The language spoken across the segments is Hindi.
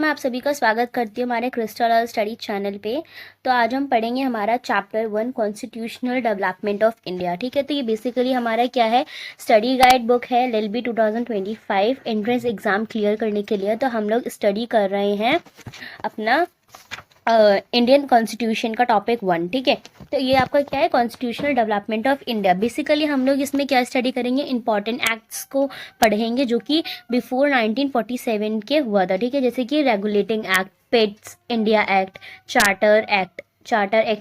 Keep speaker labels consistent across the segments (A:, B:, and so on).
A: मैं आप सभी का स्वागत करती हूँ हमारे क्रिस्टल स्टडी चैनल पे। तो आज हम पढ़ेंगे हमारा chapter 1 constitutional development of India. ठीक है, तो ये बेसिकली हमारा क्या है, स्टडी गाइड बुक है LLB 2025 एंट्रेंस एग्जाम क्लियर करने के लिए। तो हम लोग स्टडी कर रहे हैं अपना इंडियन कॉन्स्टिट्यूशन का टॉपिक 1। ठीक है, तो ये आपका क्या है, constitutional development of India. Basically हम लोग इसमें क्या स्टडी करेंगे, इंपॉर्टेंट एक्ट्स को पढ़ेंगे जो कि बिफोर 1947 के हुआ था। ठीक है, जैसे कि regulating act, pets India act, charter act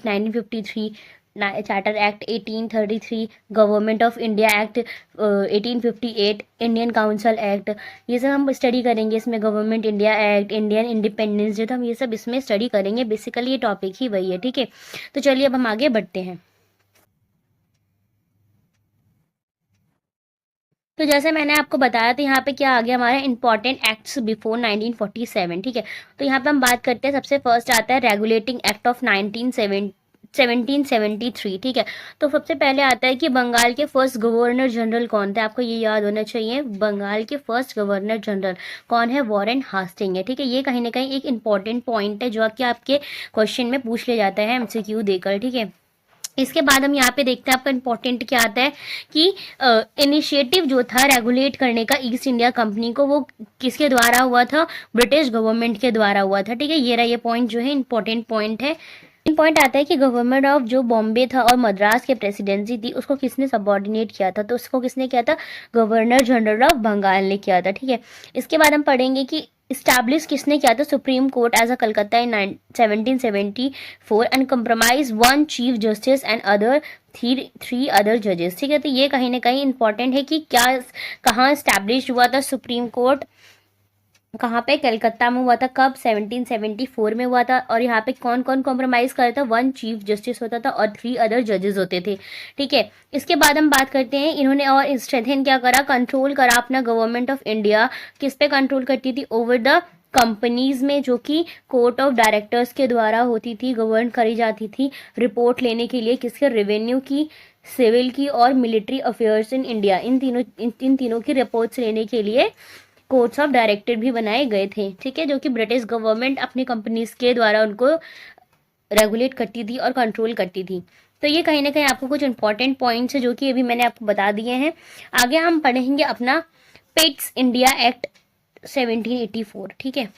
A: 1953, charter act 1833, government of India act 1858, Indian council act. ये सब हम स्टडी करेंगे इसमें। Government India act, Indian independence day, तो हम ये सब इसमें स्टडी करेंगे। बेसिकली ये टॉपिक ही वही है। ठीक है, तो चलिए अब हम आगे बढ़ते हैं। तो जैसे मैंने आपको बताया, तो यहाँ पे क्या आ गया हमारा इंपॉर्टेंट एक्ट्स बिफोर 1947। ठीक है, तो यहाँ पे हम बात करते हैं, सबसे फर्स्ट आता है रेगुलेटिंग एक्ट ऑफ 1773। ठीक है, तो सबसे पहले आता है कि बंगाल के फर्स्ट गवर्नर जनरल कौन थे। आपको ये याद होना चाहिए, बंगाल के फर्स्ट गवर्नर जनरल कौन है, वॉरेन हास्टिंग है। ठीक है, ये कहीं ना कहीं एक इंपॉर्टेंट पॉइंट है जो कि आपके क्वेश्चन में पूछ ले जाता है MCQ देकर। ठीक है, इसके बाद हम यहाँ पे देखते हैं आपका इंपॉर्टेंट क्या आता है कि इनिशिएटिव जो था रेगुलेट करने का ईस्ट इंडिया कंपनी को, वो किसके द्वारा हुआ था, ब्रिटिश गवर्नमेंट के द्वारा हुआ था। ठीक है, ये रहा, ये पॉइंट जो है इंपॉर्टेंट पॉइंट है। पॉइंट आता है कि गवर्नमेंट ऑफ जो बॉम्बे था और मद्रास के प्रेसिडेंसी थी, उसको किसने सबऑर्डिनेट किया था, तो उसको किसने किया था, गवर्नर जनरल ऑफ बंगाल ने किया था। ठीक है, इसके बाद हम पढ़ेंगे कि इस्टेब्लिश किसने किया था supreme court as a Calcutta in 1774 and compromise 1 chief justice and other 3 other जजेस। ठीक है, तो ये कहीं ना कहीं इंपॉर्टेंट है कि क्या, कहाँ इस्टेब्लिश हुआ था सुप्रीम कोर्ट, कहाँ पे, कलकत्ता में हुआ था, कब, 1774 में हुआ था। और यहाँ पे कौन कौन कॉम्प्रोमाइज कर था, 1 चीफ जस्टिस होता था और 3 अदर जजेस होते थे। ठीक है, इसके बाद हम बात करते हैं, इन्होंने और स्ट्रेंथन क्या करा, कंट्रोल करा अपना गवर्नमेंट ऑफ इंडिया। किस पे कंट्रोल करती थी, ओवर द कंपनीज में, जो कि कोर्ट ऑफ डायरेक्टर्स के द्वारा होती थी, गवर्न करी जाती थी, रिपोर्ट लेने के लिए किसके, रेवेन्यू की, सिविल की और मिलिट्री अफेयर्स इन इंडिया, इन तीनों की रिपोर्ट्स लेने के लिए कोर्ट्स ऑफ डायरेक्टर भी बनाए गए थे। ठीक है, जो कि ब्रिटिश गवर्नमेंट अपनी कंपनीज के द्वारा उनको रेगुलेट करती थी और कंट्रोल करती थी। तो ये कहीं ना कहीं आपको कुछ इंपॉर्टेंट पॉइंट्स है जो कि अभी मैंने आपको बता दिए हैं। आगे हम पढ़ेंगे अपना पेट्स इंडिया एक्ट 1784। ठीक है,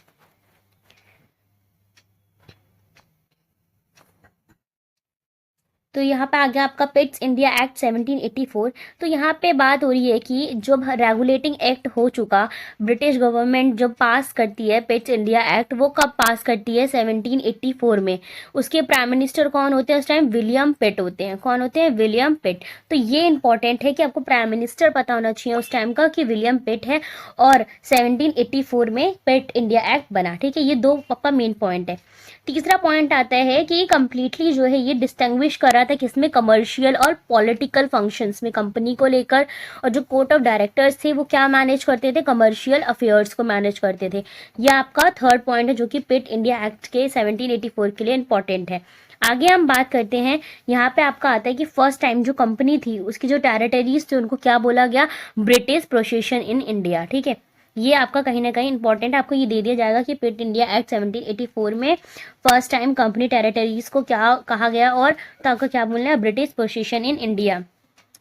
A: तो यहाँ पे आ गया आपका पेट्स इंडिया एक्ट 1784। तो यहाँ पे बात हो रही है कि जब रेगुलेटिंग एक्ट हो चुका, ब्रिटिश गवर्नमेंट जब पास करती है पेट्स इंडिया एक्ट, वो कब पास करती है, 1784 में। उसके प्राइम मिनिस्टर कौन होते हैं उस टाइम, विलियम पिट होते हैं। कौन होते हैं, विलियम पिट। तो ये इंपॉर्टेंट है कि आपको प्राइम मिनिस्टर पता होना चाहिए उस टाइम का कि विलियम पिट है, और 1784 में पेट इंडिया एक्ट बना। ठीक है, ये 2 आपका मेन पॉइंट है। तीसरा पॉइंट आता है कि कंप्लीटली जो है ये डिस्टिंग्विश कर रहा था किसमें, कमर्शियल और पॉलिटिकल फंक्शंस में कंपनी को लेकर। और जो कोर्ट ऑफ डायरेक्टर्स थे वो क्या मैनेज करते थे, कमर्शियल अफेयर्स को मैनेज करते थे। यह आपका थर्ड पॉइंट है जो कि पिट इंडिया एक्ट के 1784 के लिए इंपॉर्टेंट है। आगे हम बात करते हैं, यहाँ पे आपका आता है कि फर्स्ट टाइम जो कंपनी थी उसकी जो टेरिटरीज थे उनको क्या बोला गया, ब्रिटिश पोसेशन इन इंडिया। ठीक है, ये आपका कहीं ना कहीं इंपॉर्टेंट, आपको ये दे दिया जाएगा कि पिट इंडिया एक्ट 1784 में फर्स्ट टाइम कंपनी टेरिटरीज को क्या कहा गया, और तो आपको क्या बोलना है, ब्रिटिश पोजीशन इन इंडिया।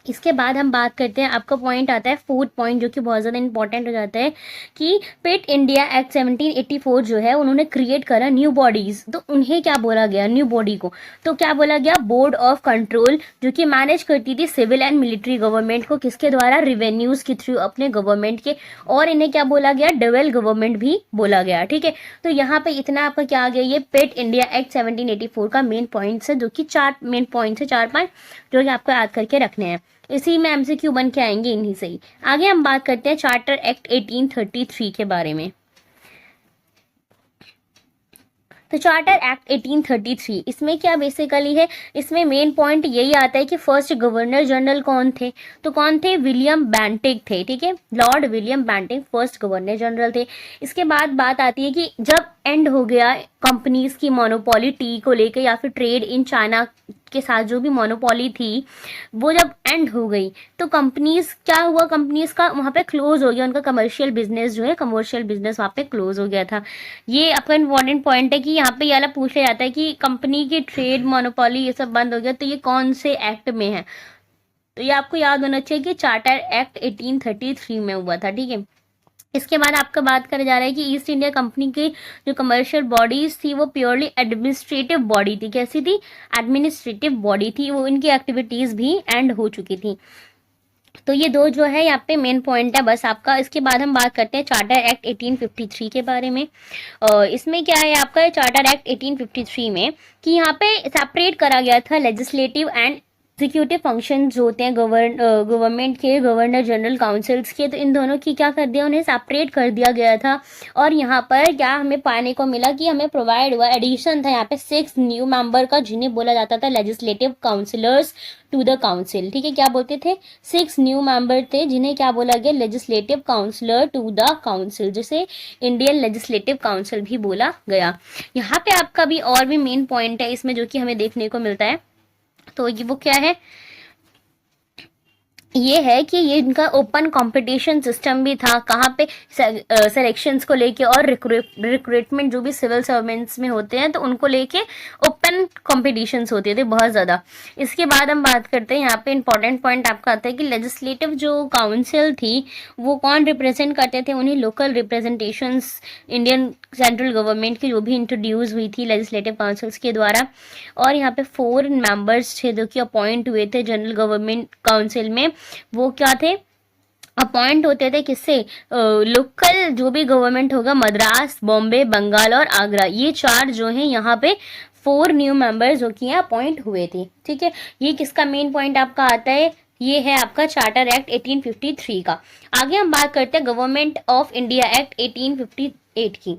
A: इसके बाद हम बात करते हैं, आपका पॉइंट आता है फोर्थ पॉइंट जो कि बहुत ज़्यादा इंपॉर्टेंट हो जाता है कि पिट इंडिया एक्ट 1784 जो है उन्होंने क्रिएट करा न्यू बॉडीज। तो उन्हें क्या बोला गया, न्यू बॉडी को, तो क्या बोला गया, बोर्ड ऑफ कंट्रोल, जो कि मैनेज करती थी सिविल एंड मिलिट्री गवर्नमेंट को, किसके द्वारा, रिवेन्यूज के थ्रू अपने गवर्नमेंट के। और इन्हें क्या बोला गया, डुअल गवर्नमेंट भी बोला गया। ठीक है, तो यहाँ पे इतना आपका क्या आ गया, ये पिट इंडिया एक्ट 1784 का मेन पॉइंट्स है, जो कि 4 मेन पॉइंट्स है, 4-5 जो कि आपको याद करके रखने हैं। इसी में MCQ बन के आएंगे इन्हीं से ही। आगे हम बात करते हैं चार्टर एक्ट 1833 के बारे में। तो चार्टर एक्ट 1833, इसमें क्या बेसिकली है, इसमें मेन पॉइंट यही आता है कि फर्स्ट गवर्नर जनरल कौन थे, तो कौन थे, विलियम बेंटिक थे। ठीक है, Lord William Bentinck first governor general थे। इसके बाद बात आती है कि जब एंड हो गया कंपनीज की मोनोपोली टी को लेके या फिर ट्रेड इन चाइना के साथ जो भी मोनोपोली थी वो जब एंड हो गई तो कंपनीज क्या हुआ, कंपनीज का वहाँ पे क्लोज हो गया, उनका कमर्शियल बिजनेस जो है, कमर्शियल बिजनेस वहाँ पे क्लोज हो गया था। ये आपका इंपॉर्टेंट पॉइंट है कि यहाँ पे ये वाला पूछ लिया जाता है कि कंपनी की ट्रेड मोनोपोली ये सब बंद हो गया तो ये कौन से एक्ट में है। तो ये आपको याद होना चाहिए कि चार्टर एक्ट 1833 में हुआ था, ठीक है। इसके बाद आपका बात करा जा रहा है कि ईस्ट इंडिया कंपनी की जो कमर्शियल बॉडीज थी वो प्योरली एडमिनिस्ट्रेटिव बॉडी थी। कैसी थी? एडमिनिस्ट्रेटिव बॉडी थी, वो इनकी एक्टिविटीज भी एंड हो चुकी थी। तो ये दो जो है यहाँ पे मेन पॉइंट है बस आपका। इसके बाद हम बात करते हैं चार्टर एक्ट 1853 के बारे में। इसमें क्या है आपका चार्टर एक्ट 1853 में कि यहाँ पे सेपरेट करा गया था लेजिस्लेटिव एंड एग्जीक्यूटिव फंक्शन जो होते हैं गवर्नमेंट के, गवर्नर जनरल काउंसिल्स के, तो इन दोनों की क्या कर दिया, उन्हें सेपरेट कर दिया गया था। और यहाँ पर क्या हमें पाने को मिला कि हमें प्रोवाइड हुआ, एडिशन था यहाँ पे 6 न्यू मेंबर का जिन्हें बोला जाता था legislative councillors to the council, ठीक है। क्या बोलते थे? 6 न्यू मेंबर थे जिन्हें क्या बोला गया, legislative councillor to the council, जिसे इंडियन लेजिस्लेटिव काउंसिल भी बोला गया। यहाँ पे आपका भी और भी मेन पॉइंट है इसमें जो कि हमें देखने को मिलता है, तो ये वो क्या है, ये है कि ये इनका ओपन कंपटीशन सिस्टम भी था। कहाँ पे? सिलेक्शंस को लेके और रिक्रूटमेंट जो भी सिविल सर्वेंट्स में होते हैं तो उनको लेके ओपन कॉम्पिटिशन्स होते थे बहुत ज़्यादा। इसके बाद हम बात करते हैं, यहाँ पे इंपॉर्टेंट पॉइंट आपका आता है कि लेजिस्लेटिव जो काउंसिल थी वो कौन रिप्रेजेंट करते थे, उन्हीं local representations Indian central government की जो भी इंट्रोड्यूस हुई थी लेजिस्लेटिव काउंसिल्स के द्वारा। और यहाँ पे 4 मेंबर्स थे जो कि अपॉइंट हुए थे जनरल गवर्नमेंट काउंसिल में। वो क्या थे? अपॉइंट होते थे किससे? लोकल जो भी गवर्नमेंट होगा, मद्रास, बॉम्बे, बंगाल और आगरा, ये 4 जो हैं यहाँ पे 4 न्यू मेंबर्स जो कि अपॉइंट हुए थे, ठीक है। ये किसका मेन पॉइंट आपका आता है? ये है आपका चार्टर एक्ट 1853 का। आगे हम बात करते हैं गवर्नमेंट ऑफ इंडिया एक्ट 1858 की।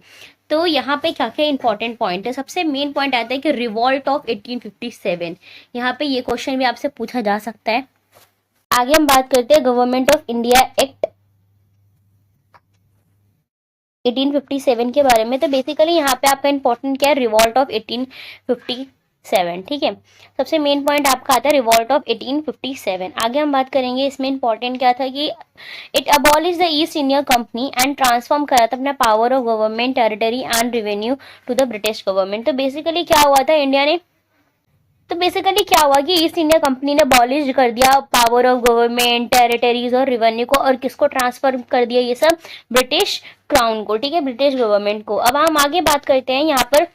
A: तो यहाँ पे क्या क्या इंपॉर्टेंट पॉइंट है? सबसे मेन पॉइंट आता है कि रिवॉल्ट ऑफ 1857। यहाँ पे ये क्वेश्चन भी आपसे पूछा जा सकता है। आगे हम बात करते हैं गवर्नमेंट ऑफ इंडिया एक्ट 1857 के बारे में। तो बेसिकली यहाँ पे आपका इंपॉर्टेंट क्या है? रिवॉल्ट ऑफ 1857, ठीक है। सबसे मेन पॉइंट आपका आता है रिवॉल्ट ऑफ 1857। आगे हम बात करेंगे इसमें इंपॉर्टेंट क्या था कि it abolish the East India company and transform करा था अपना power of government, territory and revenue to the British government. तो बेसिकली क्या हुआ था इंडिया ने, तो बेसिकली क्या हुआ कि ईस्ट इंडिया कंपनी ने अबॉलिश कर दिया पावर ऑफ गवर्नमेंट, टेरिटरीज और रेवेन्यू को, और किसको ट्रांसफर कर दिया ये सब? ब्रिटिश क्राउन को, ठीक है, ब्रिटिश गवर्नमेंट को। अब हम आगे बात करते हैं, यहाँ पर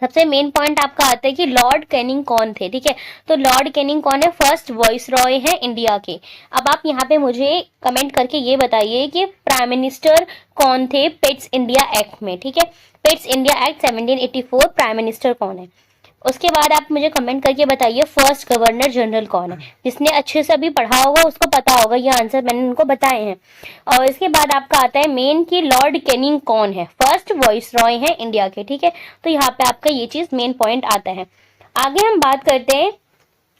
A: सबसे मेन पॉइंट आपका आता है कि लॉर्ड कैनिंग कौन थे, ठीक है। तो लॉर्ड कैनिंग कौन है? फर्स्ट वॉइस रॉय है इंडिया के। अब आप यहाँ पे मुझे कमेंट करके ये बताइए कि प्राइम मिनिस्टर कौन थे पिट्स इंडिया एक्ट में, ठीक है। Pitt's India act 1784 prime minister कौन है? उसके बाद आप मुझे कमेंट करके बताइए फर्स्ट गवर्नर जनरल कौन है। जिसने अच्छे से अभी पढ़ा होगा उसको पता होगा, ये आंसर मैंने उनको बताए हैं। और इसके बाद आपका आता है मेन कि लॉर्ड कैनिंग कौन है? फर्स्ट वॉइस रॉय है इंडिया के, ठीक है। तो यहाँ पे आपका ये चीज मेन पॉइंट आता है। आगे हम बात करते हैं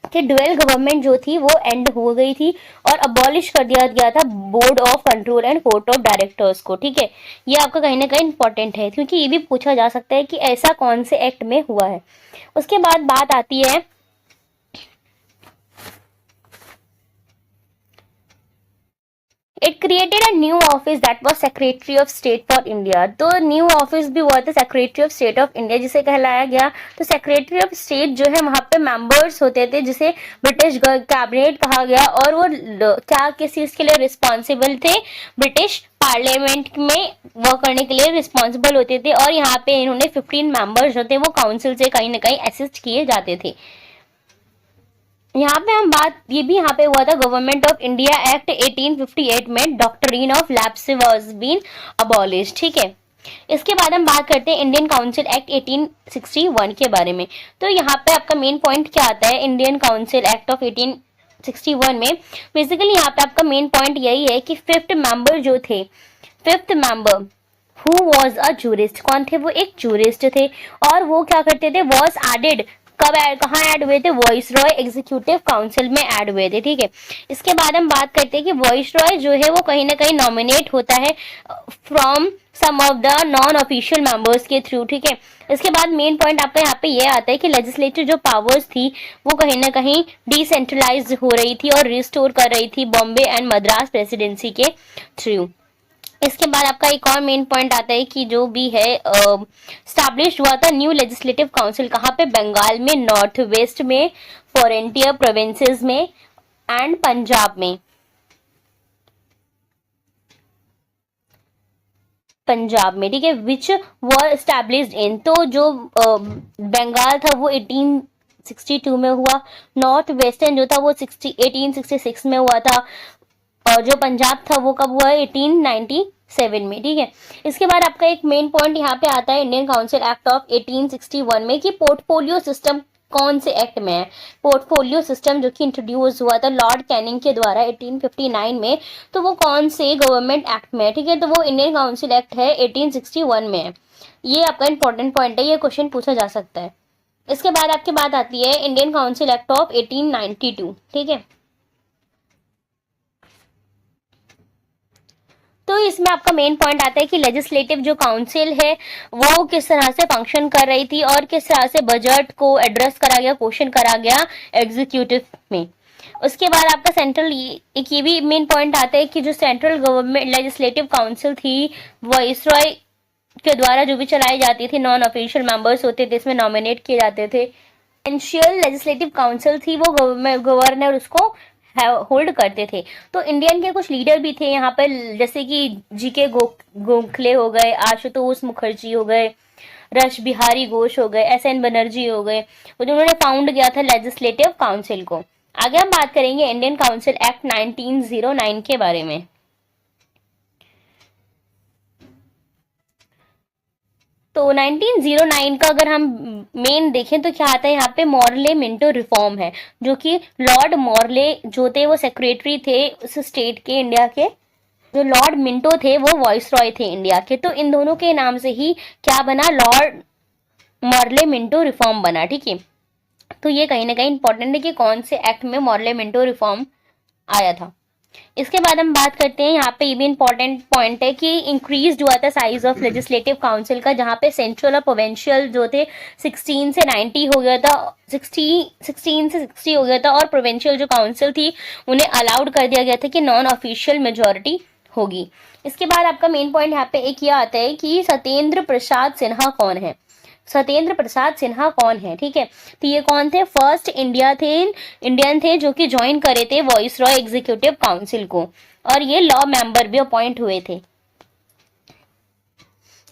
A: कि ड्यूअल गवर्नमेंट जो थी वो एंड हो गई थी और अबॉलिश कर दिया गया था board of control and court of directors को, ठीक है। ये आपका कहीं ना कहीं इंपॉर्टेंट है क्योंकि ये भी पूछा जा सकता है कि ऐसा कौन से एक्ट में हुआ है। उसके बाद बात आती है it created a new office that was secretary of state for India. तो न्यू ऑफिस भी हुआ था secretary of state of India जिसे कहलाया गया। तो सेक्रेटरी ऑफ स्टेट जो है वहां पे मेंबर्स होते थे जिसे ब्रिटिश कैबिनेट कहा गया, और वो क्या किस चीज के लिए रिस्पॉन्सिबल थे? ब्रिटिश पार्लियामेंट में वर्क करने के लिए रिस्पॉन्सिबल होते थे। और यहाँ पे इन्होंने 15 मेंबर्स जो थे वो काउंसिल से कहीं ना कहीं असिस्ट किए जाते थे। यहाँ पे हम बात ये भी यहाँ पे हुआ था गवर्नमेंट ऑफ इंडिया एक्ट 1858 में doctrine of lapse was been abolish, ठीक है। इसके बाद हम बात करते हैं इंडियन काउंसिल एक्ट 1861 के बारे में। तो यहाँ पे आपका मेन पॉइंट क्या आता है इंडियन काउंसिल एक्ट ऑफ 1861 में? बेसिकली यहाँ पे आपका मेन पॉइंट यही है कि 5th मेंबर जो थे, 5th member who was a jurist, कौन थे? वो एक जूरिस्ट थे। और वो क्या करते थे? वाज एडेड कहाँ ऐड हुए थे? वॉइस रॉय एग्जीक्यूटिव काउंसिल में ऐड हुए थे, ठीक है। इसके बाद हम बात करते हैं कि वॉइस रॉय जो है वो कहीं ना कहीं नॉमिनेट होता है from some of the non official members के थ्रू, ठीक है। इसके बाद मेन पॉइंट आपका यहाँ पे ये आता है कि लेजिस्लेटिव जो पावर्स थी वो कहीं ना कहीं डिसेंट्रलाइज हो रही थी और रिस्टोर कर रही थी बॉम्बे एंड मद्रास प्रेसिडेंसी के थ्रू। इसके बाद आपका एक और मेन पॉइंट आता है कि जो भी है स्टैब्लिश हुआ था न्यू लेजिस्लेटिव काउंसिल कहाँ पे? बंगाल में, नॉर्थ वेस्ट में, फ्रंटियर प्रोविंसेस में एंड पंजाब में। पंजाब में, ठीक है, विच वर स्टैब्लिश्ड इन, तो जो बंगाल था वो 1862 में हुआ, नॉर्थ वेस्टर्न जो था वो 1866 में हुआ था, और जो पंजाब था वो कब हुआ है? 1897 में, ठीक है। इसके बाद आपका एक मेन पॉइंट यहाँ पे आता है इंडियन काउंसिल एक्ट ऑफ 1861 में कि पोर्टफोलियो सिस्टम कौन से एक्ट में है? पोर्टफोलियो सिस्टम जो कि इंट्रोड्यूस हुआ था लॉर्ड कैनिंग के द्वारा 1859 में, तो वो कौन से गवर्नमेंट एक्ट में है? ठीक है, तो वो इंडियन काउंसिल एक्ट है 1861 में है। ये आपका इंपॉर्टेंट पॉइंट है, ये क्वेश्चन पूछा जा सकता है। इसके बाद आपकी बात आती है इंडियन काउंसिल एक्ट ऑफ 1892, ठीक है। तो इसमें आपका मेन पॉइंट आता है कि लेजिस्लेटिव जो काउंसिल है वो किस तरह से फंक्शन कर रही थी और किस तरह से बजट को एड्रेस करा गया, क्वेश्चन करा गया एग्जीक्यूटिव में। उसके बाद आपका सेंट्रल, एक ये भी मेन पॉइंट आता है कि जो सेंट्रल गवर्नमेंट लेजिस्लेटिव काउंसिल थी वाइसरॉय के द्वारा जो भी चलाई जाती थी, नॉन ऑफिशियल मेंबर्स होते थे, इसमें नॉमिनेट किए जाते थे। प्रेसिडेंशियल लेजिस्लेटिव काउंसिल थी वो गवर्नर उसको होल्ड करते थे। तो इंडियन के कुछ लीडर भी थे यहाँ पर, जैसे कि जीके गोखले हो गए, आशुतोष मुखर्जी हो गए, रश बिहारी घोष हो गए, एसएन बनर्जी हो गए, जिन्होंने फाउंड किया था लेजिस्लेटिव काउंसिल को। आगे हम बात करेंगे इंडियन काउंसिल एक्ट 1909 के बारे में। तो 1909 का अगर हम मेन देखें तो क्या आता है यहाँ पे? मॉर्ले मिंटो रिफॉर्म है, जो कि लॉर्ड मॉर्ले जो थे वो सेक्रेटरी थे उस स्टेट के, इंडिया के। जो लॉर्ड मिंटो थे वो वॉइसरॉय थे इंडिया के। तो इन दोनों के नाम से ही क्या बना? लॉर्ड मॉर्ले मिंटो रिफॉर्म बना, ठीक है। तो ये कहीं ना कहीं इंपॉर्टेंट है कि कौन से एक्ट में मॉर्ले मिंटो रिफॉर्म आया था। इसके बाद हम बात करते हैं, यहाँ पे ये भी इंपॉर्टेंट पॉइंट है कि इंक्रीज हुआ था साइज ऑफ लेजिस्लेटिव काउंसिल का, जहाँ पे सेंट्रल और प्रोविंशियल जो थे 16 से 90 हो गया था, 16 से 60 हो गया था, और प्रोविंशियल जो काउंसिल थी उन्हें अलाउड कर दिया गया था कि नॉन ऑफिशियल मेजोरिटी होगी। इसके बाद आपका मेन पॉइंट यहाँ पे एक यह आता है कि सत्येंद्र प्रसाद सिन्हा कौन है? सत्येंद्र प्रसाद सिन्हा कौन है? ठीक है, तो ये कौन थे? फर्स्ट इंडियन थे जो कि ज्वाइन करे थे वॉइसरॉय एग्जीक्यूटिव काउंसिल को, और ये लॉ मेंबर भी अपॉइंट हुए थे।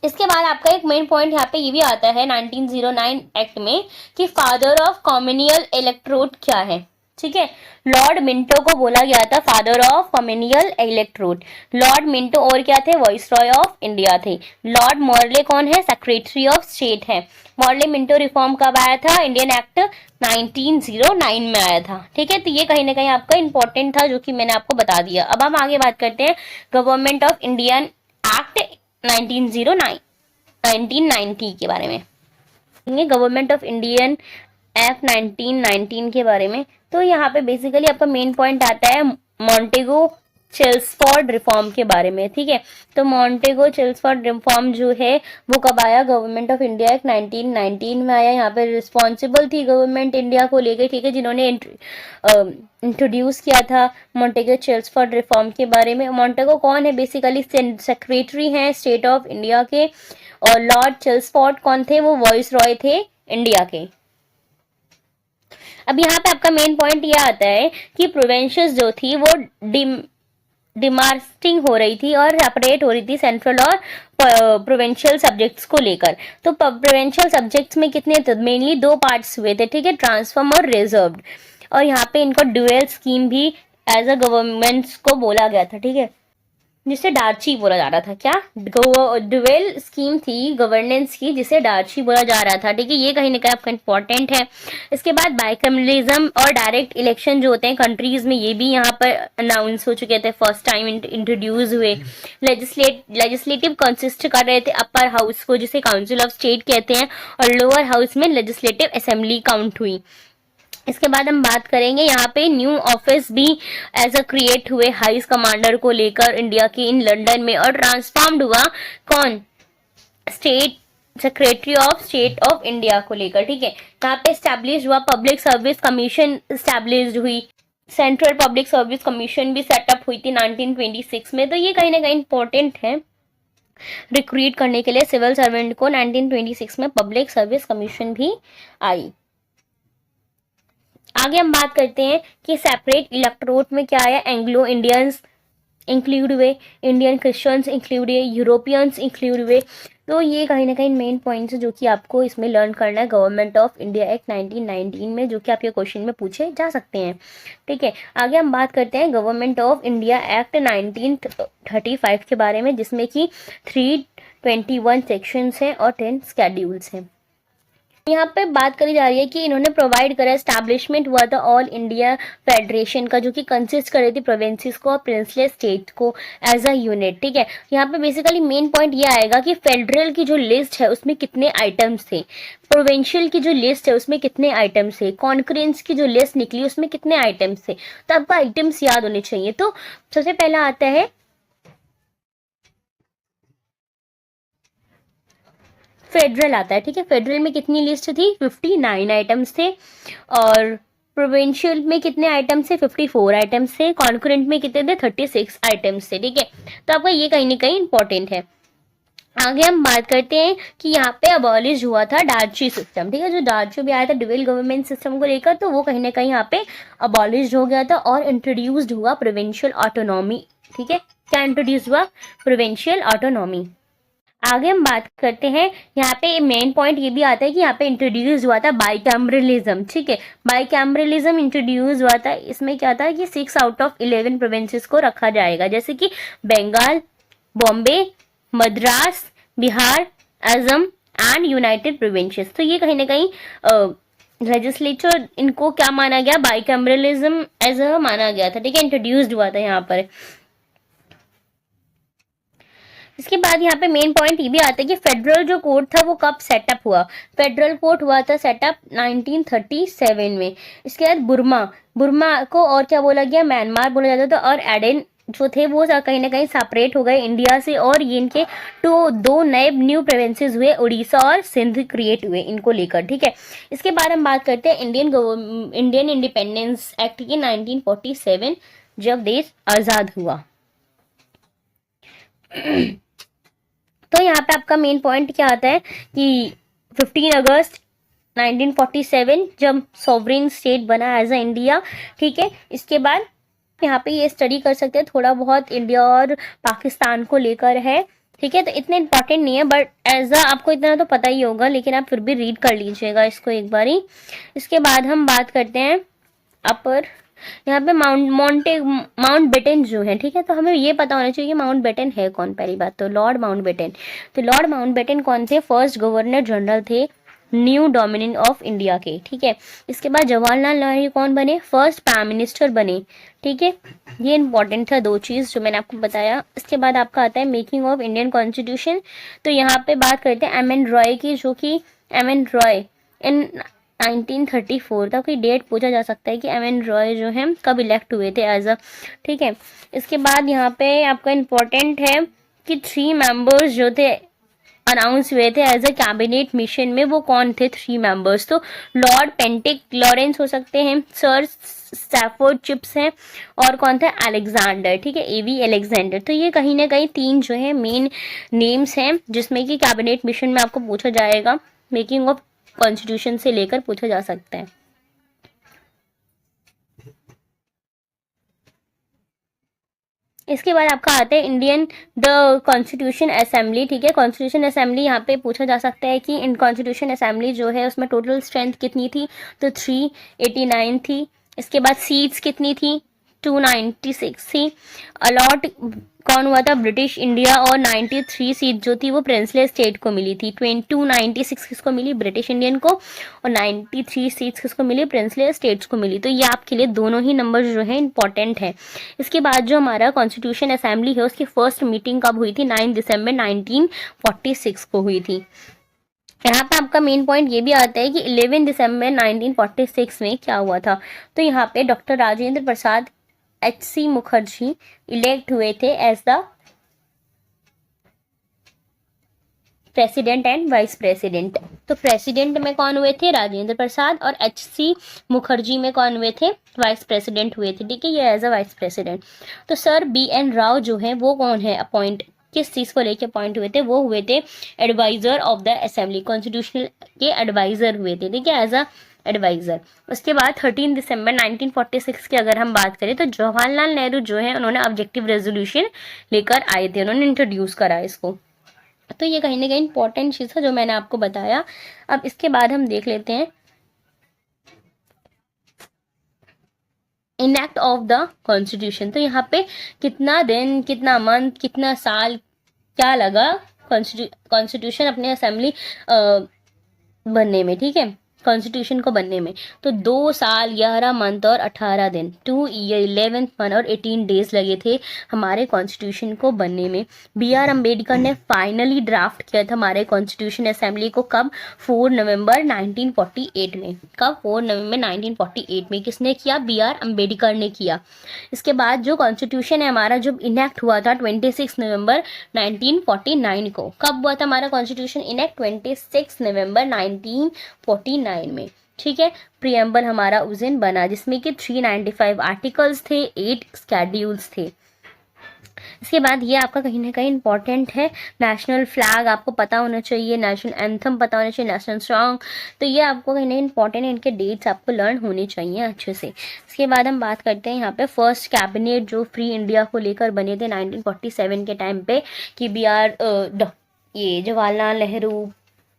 A: इसके बाद आपका एक मेन पॉइंट यहाँ पे ये भी आता है 1909 एक्ट में कि फादर ऑफ कॉम्युनियल इलेक्ट्रोड क्या है? ठीक है, लॉर्ड मिंटो को बोला गया था father of communal electorate. Lord Minto और क्या थे? वॉइसरॉय ऑफ इंडिया थे। लॉर्ड मॉर्ले कौन है? सेक्रेटरी ऑफ स्टेट है। मॉर्ले मिंटो रिफॉर्म कब आया था? इंडियन एक्ट 1909 में आया था। ठीक है, तो ये कहीं ना कहीं आपका इंपॉर्टेंट था जो कि मैंने आपको बता दिया। अब हम आगे बात करते हैं गवर्नमेंट ऑफ इंडियन एक्ट 1990 के बारे में। गवर्नमेंट ऑफ इंडियन एक्ट 1919 के बारे में, तो यहाँ पे बेसिकली आपका मेन पॉइंट आता है मॉन्टेगो चेल्सफोर्ड रिफॉर्म के बारे में। ठीक है, तो मॉन्टेगो चेल्सफोर्ड रिफॉर्म जो है वो कब आया? गवर्नमेंट ऑफ इंडिया एक्ट 1919 में आया। यहाँ पे रिस्पॉन्सिबल थी गवर्नमेंट इंडिया को लेकर, ठीक है, जिन्होंने इंट्रोड्यूस किया था मॉन्टेगो चेल्सफोर्ड रिफॉर्म के बारे में। मॉन्टेगो कौन है? बेसिकली सेक्रेटरी हैं स्टेट ऑफ इंडिया के, और लॉर्ड चेल्सफोर्ड कौन थे? वो वॉइस रॉय थे इंडिया के। अब यहाँ पे आपका मेन पॉइंट ये आता है कि प्रोविंसेस जो थी वो डिमार्स्टिंग हो रही थी और सेपरेट हो रही थी सेंट्रल और प्रोविंशियल सब्जेक्ट्स को लेकर। तो प्रोविंशियल सब्जेक्ट्स में कितने थे? मेनली दो पार्ट्स हुए थे, ठीक है, ट्रांसफॉर्म और रिजर्व्ड, और यहाँ पे इनको ड्यूअल स्कीम भी एज अ गवर्नमेंट्स को बोला गया था। ठीक है, जिसे डार्ची बोला जा रहा था। क्या डुवेल स्कीम थी गवर्नेंस की, जिसे डार्ची बोला जा रहा था। ठीक है, ये कहीं ना कहीं आपका इंपॉर्टेंट है। इसके बाद बाइकैमरलिज्म और डायरेक्ट इलेक्शन जो होते हैं कंट्रीज में, ये भी यहाँ पर अनाउंस हो चुके थे, फर्स्ट टाइम इंट्रोड्यूस हुए। लेजिस्लेटिव कंसिस्ट कर रहे थे अपर हाउस को, जिसे काउंसिल ऑफ स्टेट कहते हैं, और लोअर हाउस में लेजिस्लेटिव असेंबली काउंट हुई। इसके बाद हम बात करेंगे यहाँ पे न्यू ऑफिस भी एज अ क्रिएट हुए हाइस कमांडर को लेकर इंडिया की इन लंदन में, और ट्रांसफॉर्म्ड हुआ कौन, state secretary of state of India को लेकर। ठीक है, यहाँ पे स्टैब्लिश हुआ पब्लिक सर्विस कमीशन, स्टैब्लिश हुई सेंट्रल पब्लिक सर्विस कमीशन भी सेटअप हुई थी 1926 में। तो ये कहीं ना कहीं इंपॉर्टेंट है रिक्रूट करने के लिए सिविल सर्वेंट को। 1926 में पब्लिक सर्विस कमीशन भी आई। आगे हम बात करते हैं कि सेपरेट इलेक्टोरेट में क्या आया, एंग्लो इंडियंस इंक्लूड हुए, इंडियन क्रिश्चियंस इंक्लूड हुए, यूरोपियंस इंक्लूड हुए। तो ये कहीं ना कहीं मेन पॉइंट्स है जो कि आपको इसमें लर्न करना है गवर्नमेंट ऑफ इंडिया एक्ट 1919 में, जो कि आपके क्वेश्चन में पूछे जा सकते हैं। ठीक है, आगे हम बात करते हैं गवर्नमेंट ऑफ इंडिया एक्ट 1935 के बारे में, जिसमें कि 321 सेक्शंस हैं और 10 स्केड्यूल्स हैं। यहाँ पे बात करी जा रही है कि इन्होंने प्रोवाइड करा, एस्टैब्लिशमेंट हुआ था ऑल इंडिया फेडरेशन का, जो कि कंसिस्ट कर रही थी प्रोविंसेस को और प्रिंसलेस स्टेट को एज अ यूनिट। ठीक है, यहाँ पे बेसिकली मेन पॉइंट ये आएगा कि फेडरल की जो लिस्ट है उसमें कितने आइटम्स थे, प्रोविंशियल की जो लिस्ट है उसमें कितने आइटम्स थे, कॉन्करेंस की जो लिस्ट निकली उसमें कितने आइटम्स थे। तो आपको आइटम्स याद होने चाहिए। तो सबसे पहला आता है फेडरल आता है। ठीक है, फेडरल में कितनी लिस्ट थी, 59 आइटम्स थे, और प्रोविंशियल में कितने आइटम्स थे, 54 आइटम्स थे, कॉन्करेंट में कितने थे, 36 आइटम्स थे। ठीक है, तो आपका ये कहीं ना कहीं इंपॉर्टेंट है। आगे हम बात करते हैं कि यहाँ पे अबॉलिश हुआ था डार्ची सिस्टम। ठीक है, जो डार्ची भी आया था ड्यूअल गवर्नमेंट सिस्टम को लेकर, तो वो कहीं ना कहीं यहाँ पे अबॉलिश हो गया था और इंट्रोड्यूस्ड हुआ प्रोविंशियल ऑटोनॉमी। ठीक है, क्या इंट्रोड्यूस हुआ, प्रोविंशियल ऑटोनॉमी। आगे हम बात करते हैं, यहाँ पे मेन पॉइंट ये भी आता है कि यहाँ पे इंट्रोड्यूस हुआ था बाइकैमरलिज्म। ठीक है, बाइकैमरलिज्म इंट्रोड्यूस हुआ था। इसमें क्या था कि 6 आउट ऑफ 11 प्रोविंसेस को रखा जाएगा, जैसे कि Bengal, Bombay, Madras, Bihar, Assam and United Provinces. तो ये कहीं ना कहीं लेजिस्लेचर इनको क्या माना गया, बाइकैमरलिज्म एज अ माना गया था। ठीक है, इंट्रोड्यूस्ड हुआ था यहाँ पर। इसके बाद यहाँ पे मेन पॉइंट ये भी आता है कि फेडरल जो कोर्ट था वो कब सेटअप हुआ। फेडरल कोर्ट हुआ था सेटअप 1937 में। इसके बाद बुर्मा को और क्या बोला गया, म्यांमार बोला जाता था, और एडेन जो थे वो कहीं ना कहीं सेपरेट हो गए इंडिया से, और ये इनके दो नए न्यू प्रोविंसेस हुए, उड़ीसा और सिंध क्रिएट हुए इनको लेकर। ठीक है, इसके बाद हम बात करते हैं इंडियन इंडिपेंडेंस एक्ट की 1947, जब देश आज़ाद हुआ। तो यहाँ पे आपका मेन पॉइंट क्या आता है कि 15 अगस्त 1947 जब सॉवरेन स्टेट बना एज अ इंडिया। ठीक है, इसके बाद यहाँ पे ये स्टडी कर सकते हैं, थोड़ा बहुत इंडिया और पाकिस्तान को लेकर है। ठीक है, तो इतने इंपॉर्टेंट नहीं है, बट एज अ आपको इतना तो पता ही होगा, लेकिन आप फिर भी रीड कर लीजिएगा इसको एक बारी। इसके बाद हम बात करते हैं अपर, यहाँ पे माउंट बेटन जो है। ठीक है, तो हमें ये पता होना चाहिए कि माउंट बेटन है कौन। पहली बात तो लॉर्ड माउंट बेटन। तो लॉर्ड माउंट बेटन कौन थे, फर्स्ट गवर्नर जनरल थे न्यू डोमिनियन ऑफ इंडिया के। ठीक है, इसके बाद जवाहरलाल नेहरू कौन बने, फर्स्ट प्राइम मिनिस्टर बने। ठीक है, ये इंपॉर्टेंट था 2 चीज़ जो मैंने आपको बताया। इसके बाद आपका आता है मेकिंग ऑफ इंडियन कॉन्स्टिट्यूशन। तो यहाँ पे बात करते हैं एम एन रॉय की, जो कि एम एन रॉय इन 1934 तक कोई डेट पूछा जा सकता है कि एम एन रॉय जो है कब इलेक्ट हुए थे एज अ। ठीक है, इसके बाद यहाँ पे आपका इम्पोर्टेंट है कि 3 मेंबर्स जो थे अनाउंस हुए थे एज अ कैबिनेट मिशन में, वो कौन थे 3 मेंबर्स। तो लॉर्ड पेंटिक लॉरेंस हो सकते हैं, सर स्टैफोर्ड चिप्स हैं, और कौन था, अलेक्जेंडर। ठीक है, एवी अलेक्जेंडर। तो ये कहीं ना कहीं 3 जो है मेन नेम्स हैं जिसमें कि कैबिनेट मिशन में आपको पूछा जाएगा, मेकिंग ऑफ कॉन्स्टिट्यूशन से लेकर पूछा जा सकता है। इसके बाद आपका आता है इंडियन द कॉन्स्टिट्यूशन असेंबली। ठीक है, कॉन्स्टिट्यूशन असेंबली यहाँ पे पूछा जा सकता है कि इन कॉन्स्टिट्यूशन असेंबली जो है उसमें टोटल स्ट्रेंथ कितनी थी, तो 389 थी। इसके बाद सीट्स कितनी थी, 296 थी। अलॉट कौन हुआ था, ब्रिटिश इंडिया, और 93 सीट जो थी वो प्रिंसले स्टेट को मिली थी। 296 किसको मिली, ब्रिटिश इंडियन को, और 93 सीट्स किसको मिली, प्रिंसले स्टेट्स को मिली। तो ये आपके लिए दोनों ही नंबर जो है इंपॉर्टेंट है। इसके बाद जो हमारा कॉन्स्टिट्यूशन असेंबली है उसकी फर्स्ट मीटिंग कब हुई थी, 9 दिसंबर 1946 को हुई थी। यहाँ पे आपका मेन पॉइंट ये भी आता है कि 11 दिसंबर 1946 में क्या हुआ था। तो यहाँ पे doctor Rajendra Prasad HC Mukherjee elect हुए थे as the president and vice president. तो प्रेसिडेंट में कौन हुए थे, राजेंद्र प्रसाद, और HC मुखर्जी में कौन हुए थे, वाइस प्रेसिडेंट हुए थे। ठीक है, ये एज अ वाइस प्रेसिडेंट। तो सर BN राव जो है वो कौन है, अपॉइंट किस चीज को लेके अपॉइंट हुए थे, वो हुए थे adviser of the assembly, constitutional के एडवाइजर हुए थे। ठीक है, एज अ एडवाइजर। उसके बाद 13 दिसंबर 1946 की अगर हम बात करें तो जवाहरलाल नेहरू जो है उन्होंने ऑब्जेक्टिव रेजोल्यूशन लेकर आए थे, उन्होंने इंट्रोड्यूस करा इसको। तो ये कहीं ना कहीं इंपॉर्टेंट चीज है जो मैंने आपको बताया। अब इसके बाद हम देख लेते हैं इनएक्ट ऑफ द कॉन्स्टिट्यूशन। तो यहाँ पे कितना दिन, कितना मंथ, कितना साल क्या लगा कॉन्स्टिट्यूशन अपने असेंबली बनने में। ठीक है, कॉन्स्टिट्यूशन को बनने में तो 2 साल 11 मंथ और 18 दिन, 2 ईयर 11 मंथ और 18 डेज लगे थे हमारे कॉन्स्टिट्यूशन को बनने में। BR अम्बेडकर ने फाइनली ड्राफ्ट किया था हमारे कॉन्स्टिट्यूशन असेंबली को, कब, 4 नवंबर 1948 में। कब, 4 नवंबर 1948 में किसने किया, BR अम्बेडकर ने किया। इसके बाद जो कॉन्स्टिट्यूशन है हमारा जब इनेक्ट हुआ था 26 नवंबर 1949 को। कब हुआ था हमारा कॉन्स्टिट्यूशन इनेक्ट, 26 नवंबर 1949 में। ठीक है, प्रियम्बल हमारा उस दिन बना जिसमें कि 395 आर्टिकल्स थे, 8 स्केड्यूल्स थे। इसके बाद ये आपका कहीं ना कहीं इंपॉर्टेंट है, नेशनल फ्लैग आपको पता होना चाहिए, नेशनल एंथम पता होना चाहिए, नेशनल सॉन्ग। तो ये आपको कहीं ना कहीं इंपॉर्टेंट है, इनके डेट्स आपको लर्न होने चाहिए अच्छे से। इसके बाद हम बात करते हैं यहाँ पे फर्स्ट कैबिनेट जो फ्री इंडिया को लेकर बने थे 1947 के टाइम पे, कि ये जवाहरलाल नेहरू,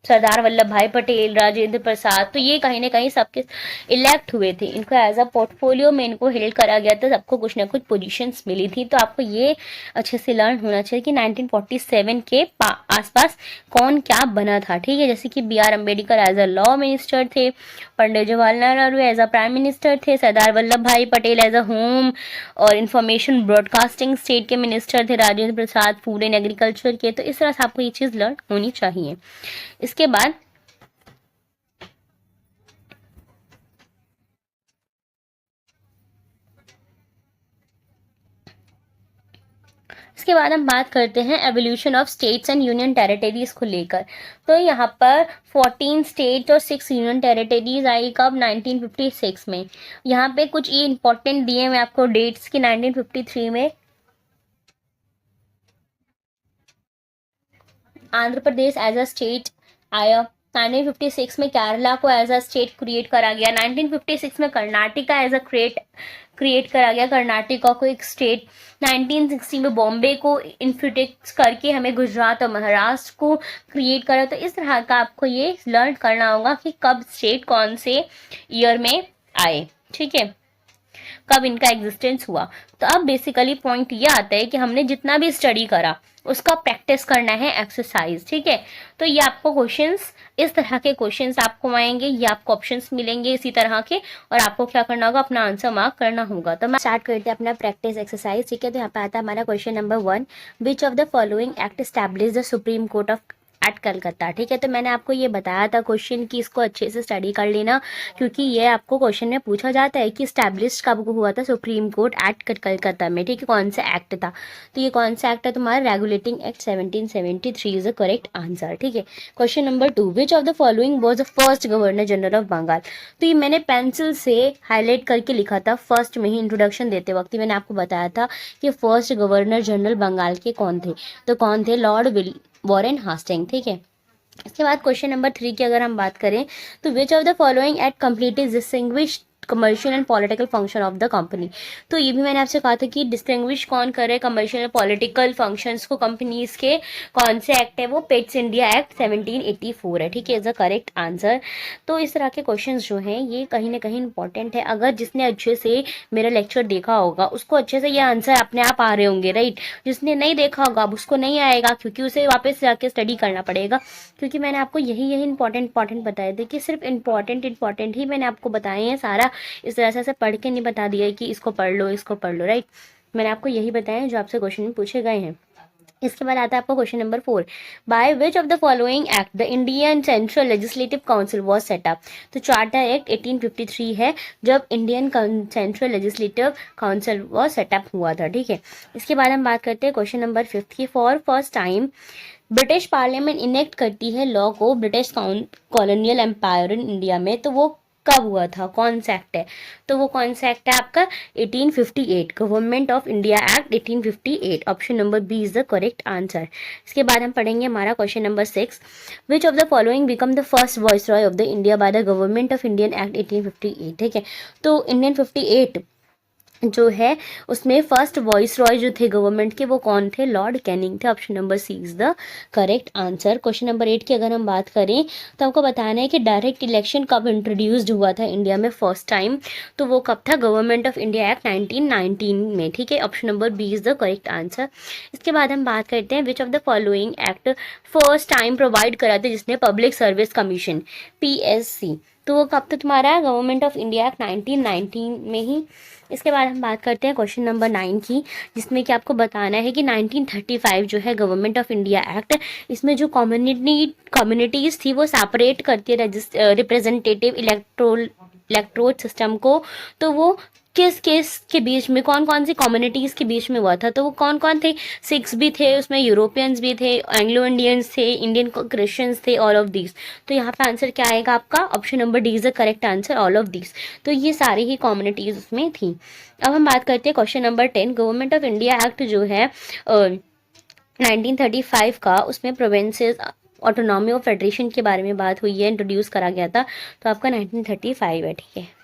A: सरदार वल्लभ भाई पटेल, राजेंद्र प्रसाद। तो ये कहीं ना कहीं सबके इलेक्ट हुए थे, इनको एज अ पोर्टफोलियो में इनको हेल्ड करा गया था, सबको कुछ ना कुछ पोजीशंस मिली थी। तो आपको ये अच्छे से लर्न होना चाहिए कि 1947 के आसपास कौन क्या बना था। ठीक है, जैसे कि BR Ambedkar as a law minister थे, Pandit Jawaharlal Nehru as a prime minister थे, Sardar Vallabh Bhai Patel as a home और इंफॉर्मेशन ब्रॉडकास्टिंग स्टेट के मिनिस्टर थे, Rajendra Prasad food and agriculture के। तो इस तरह से आपको ये चीज़ लर्न होनी चाहिए। इसके बाद हम बात करते हैं evolution of states and union territories को लेकर। तो यहाँ पर 14 स्टेट और 6 यूनियन टेरिटरीज आई कब, 1956 में। यहाँ पे कुछ ये इंपॉर्टेंट दिए मैं आपको डेट्स की। 1953 में Andhra Pradesh as a state आया, 1956 में केरला को एज अ स्टेट क्रिएट करा गया, 1956 में कर्नाटका एज अ क्रिएट करा गया, कर्नाटका को एक स्टेट। 1960 में बॉम्बे को इन्फिटेक्स करके हमें गुजरात और महाराष्ट्र को क्रिएट करा। तो इस तरह का आपको ये लर्न करना होगा कि कब स्टेट कौन से ईयर में आए। ठीक है, कब इनका एग्जिस्टेंस हुआ। तो अब बेसिकली पॉइंट ये आता है कि हमने जितना भी स्टडी करा उसका प्रैक्टिस करना है, एक्सरसाइज। ठीक है, तो ये आपको क्वेश्चंस, इस तरह के क्वेश्चंस आपको आएंगे, ये आपको ऑप्शंस मिलेंगे इसी तरह के, और आपको क्या करना होगा, अपना आंसर मार्क करना होगा। तो मैं स्टार्ट करते हैं अपना प्रैक्टिस एक्सरसाइज। ठीक है, तो यहाँ पे आता है हमारा question number 1, which of the following act establish the supreme court of at Calcutta. ठीक है, तो मैंने आपको ये बताया था क्वेश्चन कि इसको अच्छे से स्टडी कर लेना, क्योंकि ये आपको क्वेश्चन में पूछा जाता है कि स्टैब्लिश कब हुआ था सुप्रीम कोर्ट एट कलकत्ता में। ठीक है, कौन सा एक्ट था। तो ये कौन सा एक्ट है, तुम्हारा regulating act 1773 is the correct answer. ठीक है, question number 2, which of the following was the first governor general of Bengal. तो ये मैंने पेंसिल से हाईलाइट करके लिखा था फर्स्ट में ही, इंट्रोडक्शन देते वक्त ही मैंने आपको बताया था कि फर्स्ट गवर्नर जनरल बंगाल के कौन थे। तो कौन थे, लॉर्ड वॉरेन हास्टिंग। ठीक है, इसके बाद क्वेश्चन नंबर 3 की अगर हम बात करें तो विच of the following act completely distinguished commercial and political function of the company. तो ये भी मैंने आपसे कहा था कि डिस्टिंग्विश कौन करे कमर्शियल एंड पॉलिटिकल फंक्शंस को कंपनीज के, कौन से एक्ट है वो, पेट्स इंडिया एक्ट 1784 है, ठीक है, इज द करेक्ट आंसर। तो इस तरह के क्वेश्चंस जो हैं ये कहीं ना कहीं इंपॉर्टेंट है। अगर जिसने अच्छे से मेरा लेक्चर देखा होगा उसको अच्छे से ये आंसर अपने आप आ रहे होंगे, राइट। जिसने नहीं देखा होगा अब उसको नहीं आएगा, क्योंकि उसे वापस जाके स्टडी करना पड़ेगा, क्योंकि मैंने आपको यही इंपॉर्टेंट बताए थे कि सिर्फ इंपॉर्टेंट ही मैंने आपको बताए हैं। सारा इस तरह से पढ़ के नहीं बता दिया कि इसको पढ़ लो, राइट। मैंने आपको यही बताया जो आपसे क्वेश्चन में पूछे गए हैं। इसके बाद आता है आपको question number 4, by which of the following act the Indian central legislative council was setup. तो चार्टर एक्ट 1853 है जब Indian central legislative council was setup हुआ था, ठीक है। इसके बाद हम बात करते हैं क्वेश्चन नंबर 5 की, for first time British parliament enact करती है लॉ को British colonial empire in India में, तो वो कब हुआ था, कौन सा एक्ट है। तो वो कौन सा एक्ट है आपका 1858, government of India act 1858, option number B is the correct answer. इसके बाद हम पढ़ेंगे हमारा question number 6, which of the following become the first viceroy of the India by the government of Indian act 1858, ठीक है। तो इंडियन 58 जो है उसमें फर्स्ट वॉइस रॉय जो थे गवर्नमेंट के वो कौन थे, लॉर्ड कैनिंग थे, option number C is the correct answer. Question number 8 की अगर हम बात करें तो आपको बताना है कि डायरेक्ट इलेक्शन कब इंट्रोड्यूस्ड हुआ था इंडिया में फर्स्ट टाइम, तो वो कब था, गवर्नमेंट ऑफ इंडिया एक्ट 1919 में, ठीक है, option number B is the correct answer. इसके बाद हम बात करते हैं which of the following act first time provide करा था जिसने पब्लिक सर्विस कमीशन, PSC, तो वो कब तक तुम्हारा गवर्नमेंट ऑफ इंडिया एक्ट 1919 में ही। इसके बाद हम बात करते हैं क्वेश्चन नंबर 9 की, जिसमें कि आपको बताना है कि 1935 जो है गवर्नमेंट ऑफ इंडिया एक्ट, इसमें जो कम्युनिटीज़ थी वो सेपरेट करती है रिप्रेजेंटेटिव इलेक्ट्रोड सिस्टम को, तो वो किस केस के बीच में, कौन कौन सी कम्युनिटीज़ के बीच में हुआ था, तो वो कौन कौन थे, सिख्स भी थे उसमें, यूरोपियंस भी थे, एंग्लो इंडियंस थे, इंडियन क्रिश्चियंस थे, ऑल ऑफ दीज। तो यहाँ पे आंसर क्या आएगा आपका, option number D is the correct answer, all of these. तो ये सारी ही कम्युनिटीज़ उसमें थी। अब हम बात करते हैं question number 10, government of India act जो है 1935 का, उसमें प्रोविंसेस ऑटोनॉमी ऑफ फेडरेशन के बारे में बात हुई है, इंट्रोड्यूस करा गया था, तो आपका 1935 है, ठीक है।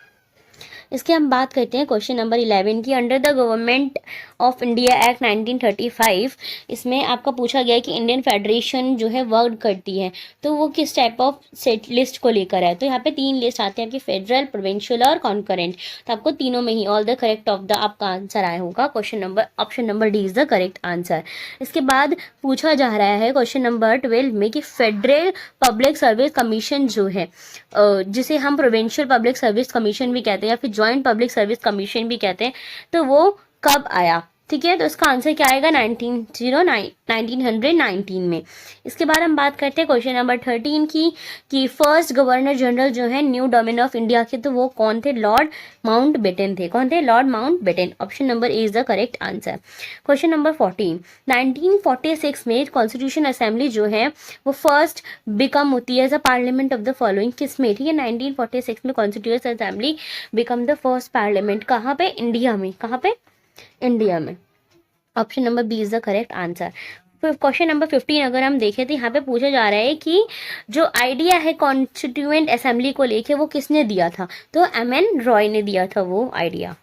A: इसके हम बात करते हैं क्वेश्चन नंबर 11 की, under the government of India act 1935, इसमें आपका पूछा गया है कि इंडियन फेडरेशन जो है वर्क करती है, तो वो किस टाइप ऑफ सेट लिस्ट को लेकर है। तो यहाँ पे 3 लिस्ट आते हैं आपकी, फेडरल, प्रोविंशियल और कॉन्करेंट, तो आपको तीनों में ही all the correct of the आपका आंसर आया होगा, question number option number D is the correct answer. इसके बाद पूछा जा रहा है क्वेश्चन नंबर 12 में कि फेडरल पब्लिक सर्विस कमीशन जो है, जिसे हम प्रोविंशियल पब्लिक सर्विस कमीशन भी कहते हैं या फिर ज्वाइंट पब्लिक सर्विस कमीशन भी कहते हैं, तो वो कब आया, ठीक है। तो इसका आंसर क्या आएगा 1919 में। इसके बाद हम बात करते हैं क्वेश्चन नंबर 13 की, कि फर्स्ट गवर्नर जनरल जो है न्यू डोमेन ऑफ इंडिया के, तो वो कौन थे, लॉर्ड माउंटबेटन थे, कौन थे, Lord Mountbatten, option number A is the correct answer. Question number 14, 1946 में कॉन्स्टिट्यूशन असेंबली जो है वो फर्स्ट बिकम होती है as a parliament of the following, किस में, ठीक है। 1946 में constitution assembly become the first parliament, कहाँ पे, इंडिया में, कहाँ पे, इंडिया में, option number B is the correct answer. Question number 15 अगर हम देखें तो यहाँ पे पूछा जा रहा है कि जो आइडिया है कॉन्स्टिट्यूएंट असेंबली को लेके वो किसने दिया था, तो MN रॉय ने दिया था वो आइडिया।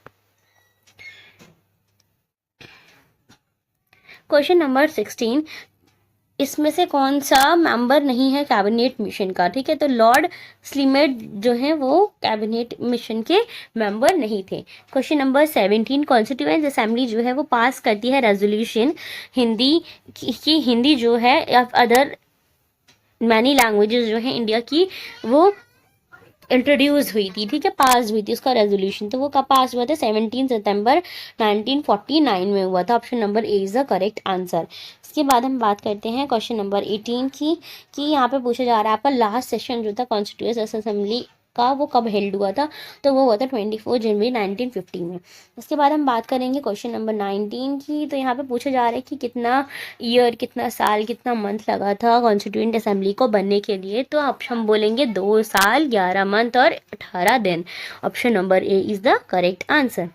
A: क्वेश्चन नंबर 16, इसमें से कौन सा मेंबर नहीं है कैबिनेट मिशन का, ठीक है। तो लॉर्ड स्लीमेट जो है वो कैबिनेट मिशन के मेंबर नहीं थे। क्वेश्चन नंबर 17, कॉन्स्टिट्यूएंट असेंबली जो है वो पास करती है रेजोल्यूशन हिंदी की हिंदी जो है या अदर मैनी लैंग्वेजेस जो है इंडिया की वो इंट्रोड्यूस हुई थी, ठीक है, पास हुई थी उसका रेजोल्यूशन, तो वो कब पास हुआ था, 17 सितंबर 1949 में हुआ था, option number A is the correct answer. इसके बाद हम बात करते हैं क्वेश्चन नंबर 18 की, कि यहाँ पे पूछा जा रहा है आपका लास्ट सेशन जो था कॉन्स्टिट्यूएंट असेंबली का वो कब हेल्ड हुआ था, तो वो हुआ था 24 जनवरी 1950 में। इसके बाद हम बात करेंगे क्वेश्चन नंबर 19 की, तो यहाँ पे पूछा जा रहा है कि कितना ईयर, कितना साल, कितना मंथ लगा था कॉन्स्टिट्यूएंट असेंबली को बनने के लिए, तो आप हम बोलेंगे 2 साल 11 मंथ और 18 दिन, option number A is the correct answer.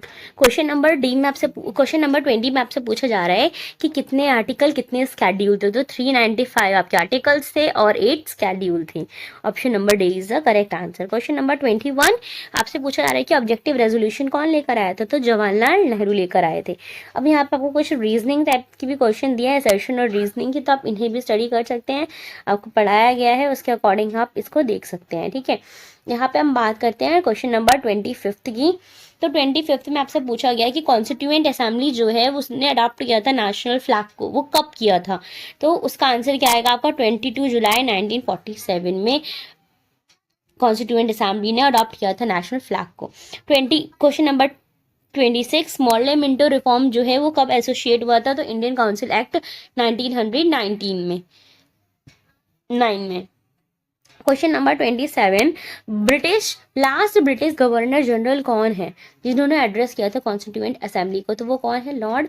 A: Question number 20 में आपसे पूछा जा रहा है कि कितने आर्टिकल कितने स्केड्यूल थे। तो 395 आपके आर्टिकल्स थे और 8 स्केड्यूल थे। Option number D is the correct answer. Question number 21 आपसे पूछा जा रहा है कि ऑब्जेक्टिव रेजोल्यूशन कौन लेकर आया था। तो जवाहरलाल नेहरू लेकर आए थे। अब यहाँ पे आपको कुछ रीजनिंग टाइप की भी क्वेश्चन दिया है, असर्शन और रीजनिंग की, तो आप इन्हें भी स्टडी कर सकते हैं। आपको पढ़ाया गया है उसके अकॉर्डिंग आप इसको देख सकते हैं। ठीक है, यहाँ पे हम बात करते हैं क्वेश्चन नंबर 25 की। तो 25 में आपसे पूछा गया है कि कॉन्स्टिट्यूएंट असेंबली जो है उसने अडॉप्ट किया था नेशनल फ्लैग को, वो कब किया था। तो उसका आंसर क्या आएगा आपका 22 जुलाई 1947 में कॉन्स्टिट्यूएंट असेंबली ने अडॉप्ट किया था नेशनल फ्लैग को। Question number 26 model Minto reform जो है वो कब एसोसिएट हुआ था। तो इंडियन काउंसिल एक्ट 1919 में 9 में। Question number 27 last British governor general कौन है जिन्होंने एड्रेस किया था कॉन्स्टिट्यूएंट असेंबली को। तो वो कौन है, Lord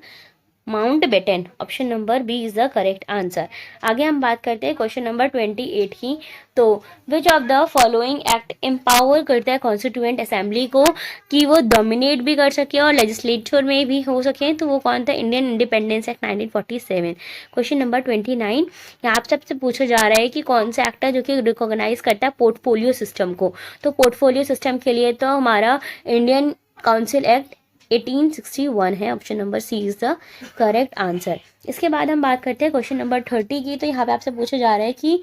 A: Mountbatten. Option number B is the correct answer. आगे हम बात करते हैं क्वेश्चन नंबर 28 की। तो विच of the following act empower करता है कॉन्स्टिट्यूएंट असेंबली को कि वो डोमिनेट भी कर सके और लेजिस्लेचर में भी हो सके। तो वो कौन था, Indian independence act 1947। Question number 29 यहाँ आप सबसे पूछा जा रहा है कि कौन सा एक्ट है जो कि रिकॉग्नाइज करता है पोर्टफोलियो सिस्टम को। तो पोर्टफोलियो सिस्टम के लिए तो हमारा इंडियन काउंसिल एक्ट 1861 है। Option number C is the correct answer. इसके बाद हम बात करते हैं क्वेश्चन नंबर 30 की। तो यहाँ पे आपसे पूछा जा रहा है कि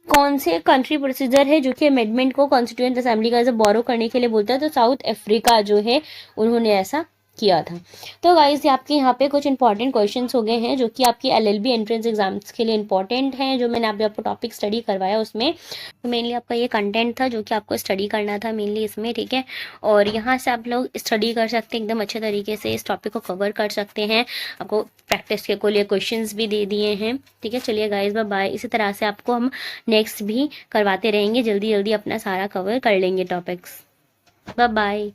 A: कौन से कंट्री प्रोसीजर है जो कि अमेंडमेंट को कॉन्स्टिट्यूएंट असेंबली का बोरो करने के लिए बोलता है। तो साउथ अफ्रीका जो है उन्होंने ऐसा किया था। तो गाइस आपके यहाँ पे कुछ इंपॉर्टेंट क्वेश्चंस हो गए हैं जो कि आपकी एलएलबी एंट्रेंस एग्जाम्स के लिए इंपॉर्टेंट हैं, जो मैंने अभी आपको टॉपिक स्टडी करवाया उसमें। तो मेनली आपका ये कंटेंट था जो कि आपको स्टडी करना था मेनली इसमें। ठीक है, और यहाँ से आप लोग स्टडी कर सकते हैं एकदम अच्छे तरीके से, इस टॉपिक को कवर कर सकते हैं। आपको प्रैक्टिस के लिए क्वेश्चंस भी दे दिए हैं। ठीक है, चलिए गाइस बाय बाय। इसी तरह से आपको हम नेक्स्ट भी करवाते रहेंगे, जल्दी जल्दी अपना सारा कवर कर लेंगे टॉपिक्स। Bye bye.